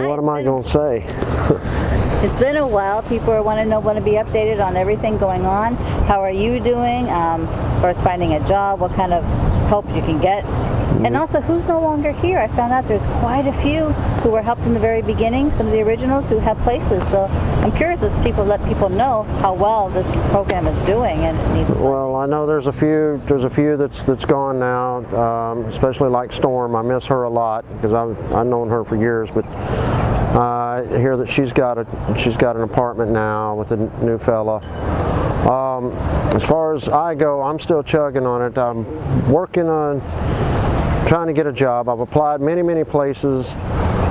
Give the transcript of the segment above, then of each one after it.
What am I going to say? It's been a while. People want to be updated on everything going on. How are you doing? As far as finding a job, what kind of help you can get. And also, who's no longer here? I found out there's quite a few who were helped in the very beginning, some of the originals who have places. So I'm curious as people let people know how well this program is doing and it needs. Well, I know there's a few that's gone now, especially like Storm. I miss her a lot because I've known her for years, but I hear that she's got an apartment now with a new fella. As far as I go, I'm still chugging on it. I'm working on trying to get a job. I've applied many places.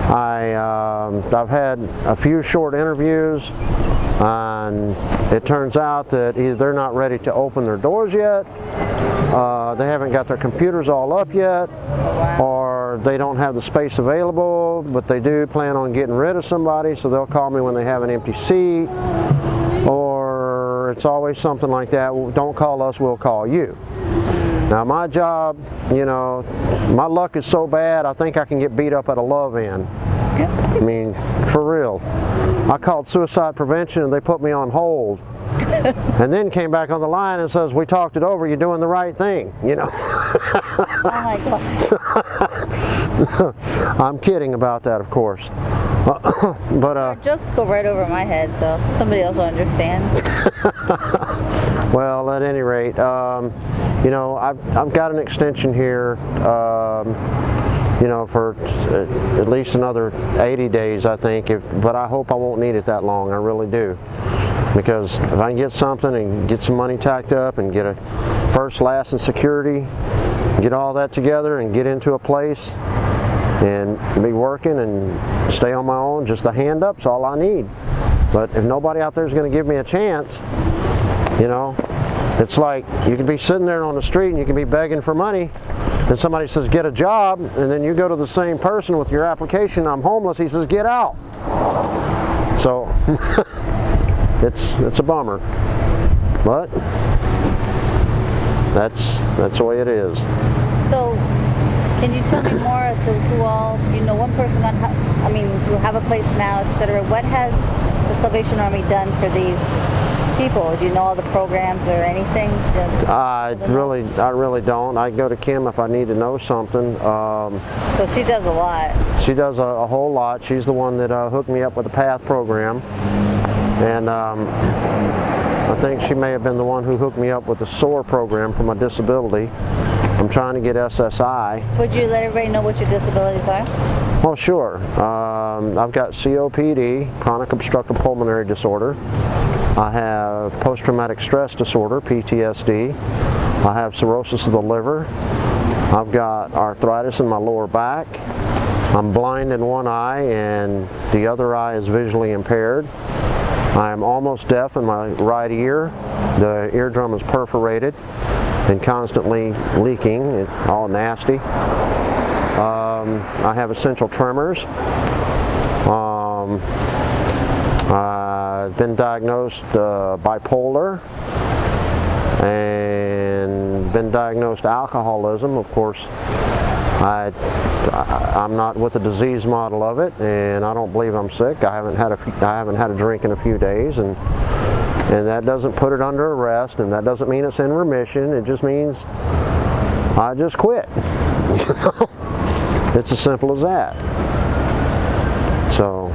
I've had a few short interviews, and it turns out that either they're not ready to open their doors yet, they haven't got their computers all up yet, or they don't have the space available, but they do plan on getting rid of somebody, so they'll call me when they have an empty seat, or it's always something like that. Don't call us, we'll call you. Now my job, you know, my luck is so bad, I think I can get beat up at a love-in. I mean, for real. I called suicide prevention and they put me on hold. And then came back on the line and says, we talked it over, you're doing the right thing, you know. Oh my God. I'm kidding about that, of course. But jokes go right over my head, so somebody else will understand. Well, at any rate, you know, I've got an extension here, you know, for at least another 80 days, I think, but I hope I won't need it that long, I really do. Because if I can get something and get some money tacked up and get a first, last, and security, get all that together and get into a place and be working and stay on my own, just a hand up's all I need. But if nobody out there is going to give me a chance, you know, it's like you can be sitting there on the street and you can be begging for money, and somebody says get a job, and then you go to the same person with your application, I'm homeless, he says get out. So it's a bummer, but that's the way it is. So can you tell me more as to who all, you know, one person who have a place now, etc. What has the Salvation Army done for these people? Do you know all the programs or anything? I really don't. I go to Kim if I need to know something. So she does a lot. She does a whole lot. She's the one that hooked me up with the PATH program, and I think she may have been the one who hooked me up with the SOAR program for my disability. I'm trying to get SSI. Would you let everybody know what your disabilities are? Well, sure. I've got COPD, chronic obstructive pulmonary disorder. I have post-traumatic stress disorder, PTSD. I have cirrhosis of the liver. I've got arthritis in my lower back. I'm blind in one eye and the other eye is visually impaired. I am almost deaf in my right ear. The eardrum is perforated and constantly leaking. It's all nasty. I have essential tremors. I've been diagnosed bipolar and been diagnosed alcoholism. Of course, I'm not with the disease model of it, and I don't believe I'm sick. I haven't had a drink in a few days, and that doesn't put it under arrest, and that doesn't mean it's in remission. It just means I just quit. You know? It's as simple as that. So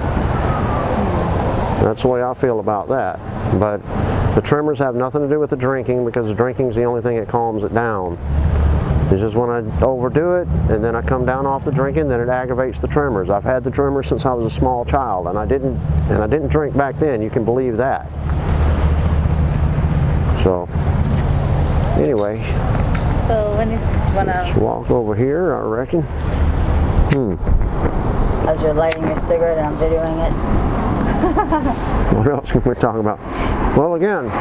that's the way I feel about that. But the tremors have nothing to do with the drinking, because the drinking is the only thing that calms it down. It's just when I overdo it and then I come down off the drinking, then it aggravates the tremors. I've had the tremors since I was a small child, and I didn't drink back then. You can believe that. So anyway, so when you wanna let's walk over here, I reckon. As you're lighting your cigarette and I'm videoing it. What else can we talk about? Well, again,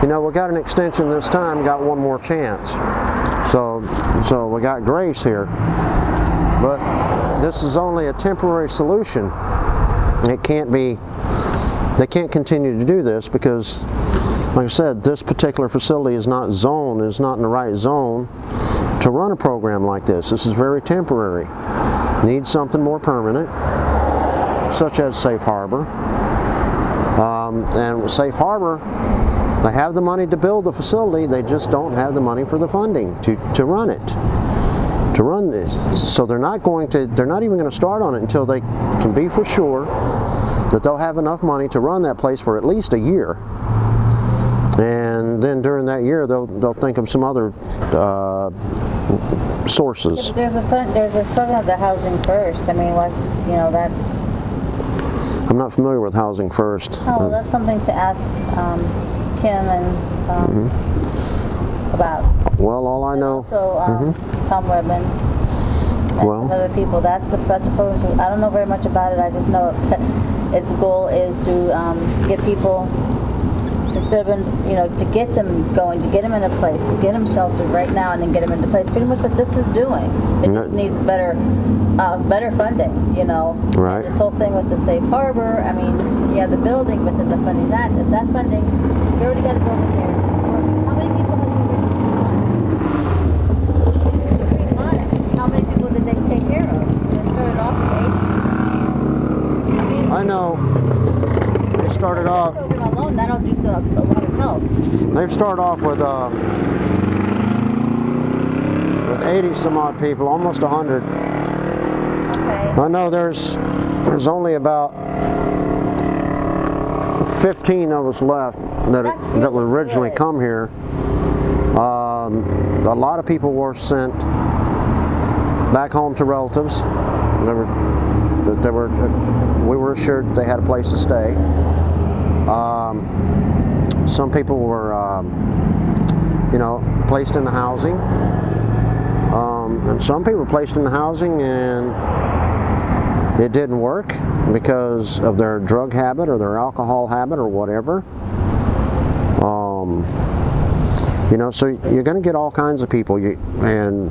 you know, we got an extension this time, got one more chance. So we got grace here. But this is only a temporary solution. It can't be, they can't continue to do this because, like I said, this particular facility is not in the right zone to run a program like this. This is very temporary. need something more permanent, such as safe harbor. And with safe harbor, they have the money to build the facility, they just don't have the money for the funding to run it. To run this. So they're not even going to start on it until they can be for sure that they'll have enough money to run that place for at least a year. And then during that year, they'll think of some other sources. Yeah, there's a fund of the housing first. I mean, that's. I'm not familiar with Housing First. Oh, well, that's something to ask Kim and about. Well, all I know. Also, Tom Redmond and other people. That's a proposal. I don't know very much about it. I just know its goal is to get people. Instead of, to get them going, to get them in a place, to get them sheltered right now, and then get them into place. Pretty much what this is doing. It just needs better funding. Right. And this whole thing with the safe harbor. I mean, yeah, the building, but then the funding. If that funding, you already got a building here. How many people have you? 3 months. How many people did they take care of? They started off with 8. I know. They started off. Alone, that'll do a lot of help. They've started off with 80 some odd people, almost 100. Okay. I know there's only about 15 of us left that would originally come here. A lot of people were sent back home to relatives. We were assured they had a place to stay. Some people were, placed in the housing, and some people were placed in the housing and it didn't work because of their drug habit or their alcohol habit or whatever. So you're going to get all kinds of people, and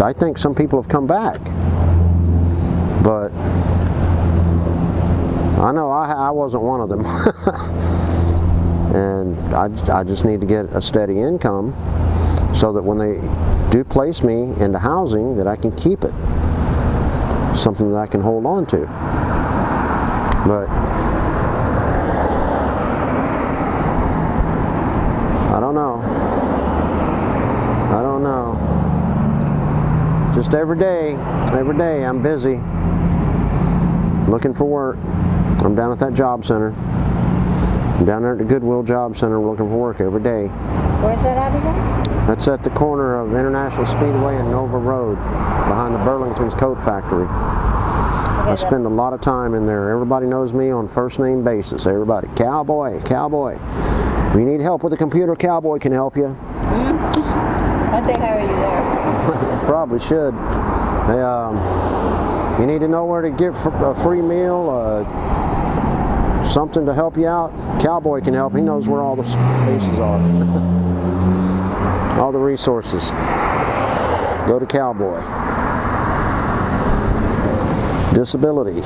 I think some people have come back, but I know I wasn't one of them. And I just need to get a steady income so that when they do place me into housing, that I can keep it. Something that I can hold on to. But I don't know. Just every day I'm busy looking for work. I'm down at that job center. I'm down there at the Goodwill Job Center looking for work every day. Where's that at again? That's at the corner of International Speedway and Nova Road, behind the Burlington's Coat Factory. I spend a lot of time in there. Everybody knows me on first name basis. Everybody, Cowboy, Cowboy. If you need help with a computer, Cowboy can help you. I'd say hire you there. Probably should. Hey, you need to know where to get a free meal, something to help you out, Cowboy can help. He knows where all the spaces are. All the resources. Go to Cowboy. Disability. He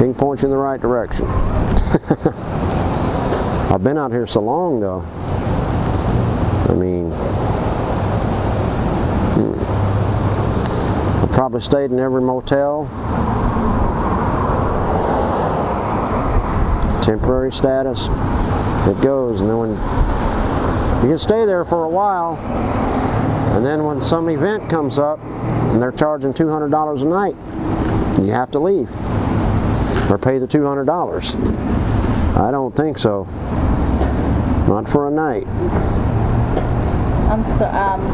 can point you in the right direction. I've been out here so long though. I mean, I've probably stayed in every motel. Temporary status, it goes, and then when you can stay there for a while, and then when some event comes up and they're charging $200 a night, you have to leave or pay the $200. I don't think so. Not for a night.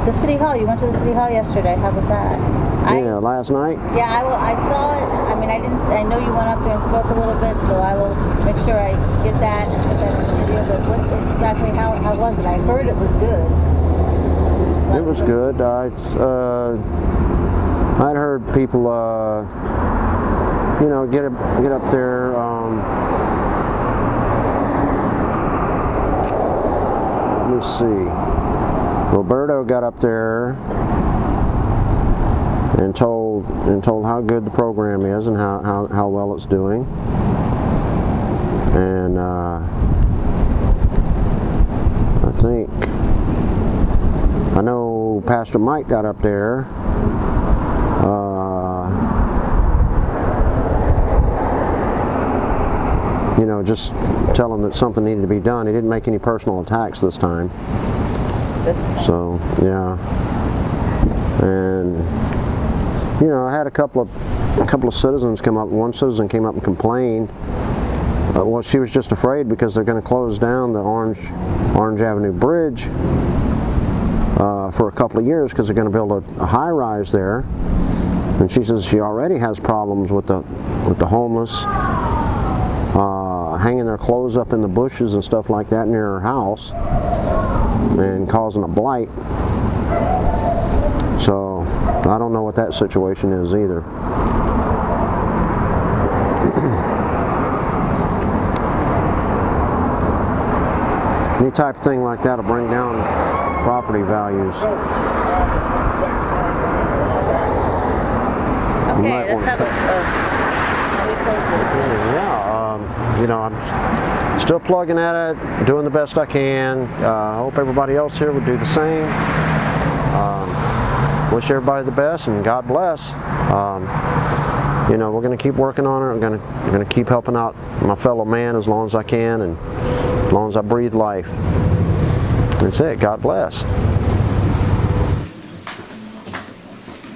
The City Hall, you went to the City Hall yesterday. How was that? Yeah, last night. Yeah, I saw it. I mean, I know you went up there and spoke a little bit, so I will make sure I get that and put that in the video. But what exactly, how was it? I heard it was good. It was good. I'd heard people, get up there. Let me see. Roberto got up there and told how good the program is and how well it's doing. And I know Pastor Mike got up there know, just tell him that something needed to be done. He didn't make any personal attacks this time. So, yeah. And, you know, I had a couple of citizens come up. One citizen came up and complained. Well, she was just afraid because they're going to close down the Orange Avenue Bridge for a couple of years because they're going to build a high-rise there. And she says she already has problems with the homeless hanging their clothes up in the bushes and stuff like that near her house and causing a blight. So I don't know what that situation is either. Any type of thing like that will bring down property values. Okay, let's have how we close this. Yeah, you know, I'm still plugging at it, doing the best I can. I hope everybody else here would do the same. Wish everybody the best, and God bless. You know, we're going to keep working on it. I'm going to keep helping out my fellow man as long as I can, and as long as I breathe life. That's it. God bless.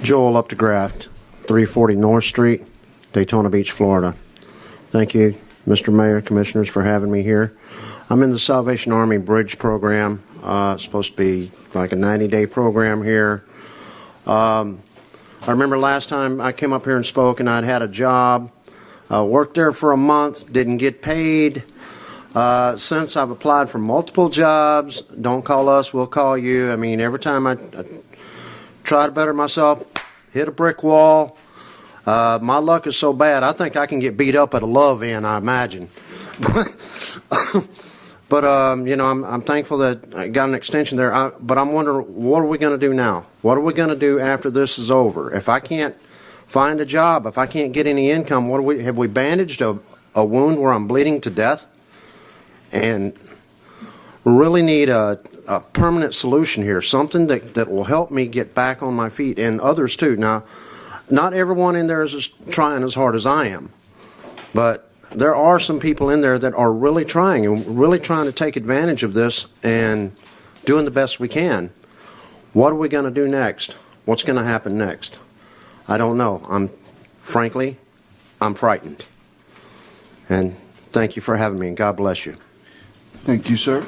Joel Uptagrafft, 340 North Street, Daytona Beach, Florida. Thank you, Mr. Mayor, Commissioners, for having me here. I'm in the Salvation Army Bridge program. It's supposed to be like a 90-day program here. I remember last time I came up here and spoke, and I'd had a job. Worked there for a month, didn't get paid. Since I've applied for multiple jobs, don't call us, we'll call you. I mean, every time I try to better myself, hit a brick wall. My luck is so bad, I think I can get beat up at a love-in, I imagine. But you know, I'm thankful that I got an extension there. But I'm wondering, what are we going to do now? What are we going to do after this is over? If I can't find a job, if I can't get any income, have we bandaged a wound where I'm bleeding to death? And really need a permanent solution here, something that will help me get back on my feet, and others too. Now, not everyone in there is trying as hard as I am, but there are some people in there that are really trying and really trying to take advantage of this and doing the best we can. What are we going to do next? What's going to happen next? I don't know. Frankly, I'm frightened. And thank you for having me, and God bless you. Thank you, sir.